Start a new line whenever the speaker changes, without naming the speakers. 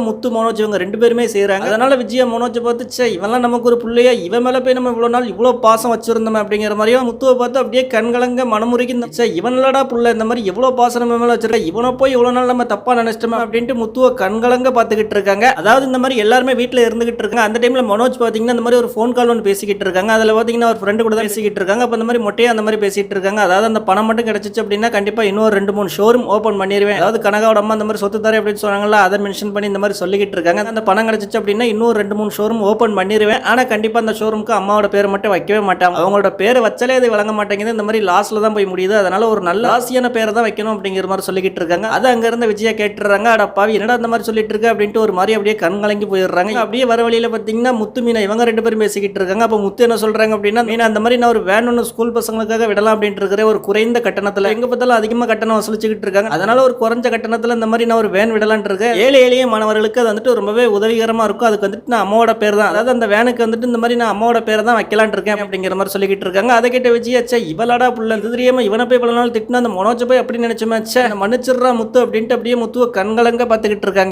முத்து மனோஜ் இவங்க 2 பேருமே செய்றாங்க. அதனால விஜயா மனோஜை பார்த்து ச்சே இவன்லாம் நமக்கு ஒரு புள்ளையா, இவன் மேல போய் நம்ம இவ்வளவு நாள் இவ்வளவு பாசம் வச்சிருந்தோம் அப்படிங்கிற மாதிரியும் முத்துவை பார்த்து அப்படியே கண்கலங்க மனமுருகி ச்சே இவன்லடா புள்ள இந்த மாதிரி எவ்வளவு பாசம் நம்ம மேல வச்சிருக்க, இவனை போய் இவ்வளவு நாள் நம்ம தப்பா நினைச்சிட்டோம் அப்படின்ட்டு முத்துவை கண்கலங்க பார்த்துக்கிட்டு இருக்காங்க. அதாவது இந்த மாதிரி எல்லாருமே வீட்டுல இருந்துகிட்டு இருக்காங்க. அந்த டைம்ல மனோஜ் பாத்தீங்கன்னா இந்த மாதிரி ஒரு ஃபோன் கால் ஒன்று பேசிக்கிட்டு இருக்காங்க. அதுல பாத்தீங்கன்னா ஒரு ஃப்ரெண்டு கூட தான் பேசிக்கிட்டு இருக்காங்க. அப்ப இந்த மாதிரி மொட்டையா அந்த மாதிரி பேசிட்டு இருக்காங்க. அதாவது அந்த பணம் மட்டும் கிடைச்சிச்சு அப்படின்னா கண்டிப்பா இன்னொரு 2-3 ஷோரூம் ஓபன் பண்ணிடுவேன், அதாவது கனகாவோட அம்மா அந்த மாதிரி சொத்து தரேன் அப்படின்னு சொன்னாங்கல்ல, அதை மென்ஷன் பண்ணி இந்த மாதிரி சொல்லிக்கிட்டு இருக்காங்க. அந்த பணம் கிடைச்சிச்சு அப்படின்னா இன்னும் 2-3 ஷோரூம் ஓபன் பண்ணிடுவேன். ஆனா கண்டிப்பா அந்த ஷோரூமுக்கு அம்மாவோட பேரை மட்டும் வைக்கவே மாட்டாங்க. அவங்களோட பேரை வச்சாலே அது வழங்க மாட்டேங்குது, இந்த மாதிரி லாஸ்ட்ல தான் போய் முடியுது. அதனால ஒரு நல்ல ராசியான பேரை தான் வைக்கணும் அப்படிங்கிற மாதிரி சொல்லிக்கிட்டு இருக்காங்க. அது அங்க இருந்த விஜயா கேட்டுறாங்க, அட பாவி என்னடா இந்த மாதிரி சொல்லிட்டு இருக்க அப்படின்ட்டு ஒரு மாதிரி அப்படியே கண் கலங்கி போயிடுறாங்க. அப்படியே வர வழியில பாத்தீங்கன்னா முத்து மீனா இவங்க 2 பேரும் பேசிக்கிட்டு இருக்காங்க. அப்ப முத்து என்ன சொல்றாங்க அப்படின்னா, மீனா அந்த மாதிரி நான் ஒரு வேன் ஒன்று ஸ்கூல் பசங்களுக்காக விடலாம் அப்படின்ட்டு இருக்கிற ஒரு குறைந்த கட்டணத்துல, எங்க பார்த்தாலும் அதிகமா கட்டணம் வசூலிச்சுக்கிட்டு இருக்காங்க. அதனால ஒரு குறைஞ்ச கட்டணத்துல இந்த மாதிரி நான் ஒரு வேன் விடலான் இருக்கேன். ஏழை எளிய மாணவர்களுக்கு அது வந்துட்டு ரொம்பவே உதவிகரமா இருக்கும். அதுக்கு வந்துட்டு நான் அம்மாவோட பேர் தான், அதாவது அந்த வேனுக்கு வந்துட்டு இந்த மாதிரி நான் அம்மாவோட பேரை தான் வைக்கலான் இருக்கேன் அப்படிங்கிற மாதிரி சொல்லிக்கிட்டு இருக்காங்க. அதை கேட்ட விஜயாச்சா இவளாடா புள்ள தெரியாம இவனை போய் இவ்வளவு நாள் திட்டினா அந்த மனோஜ் போய் அப்படி நினைச்சுமாச்சா மன்னிச்சிடுறா முத்து அப்படின்ட்டு அப்படியே முத்துவை கண்கலங்க பார்த்துக்கிட்டு இருக்காங்க.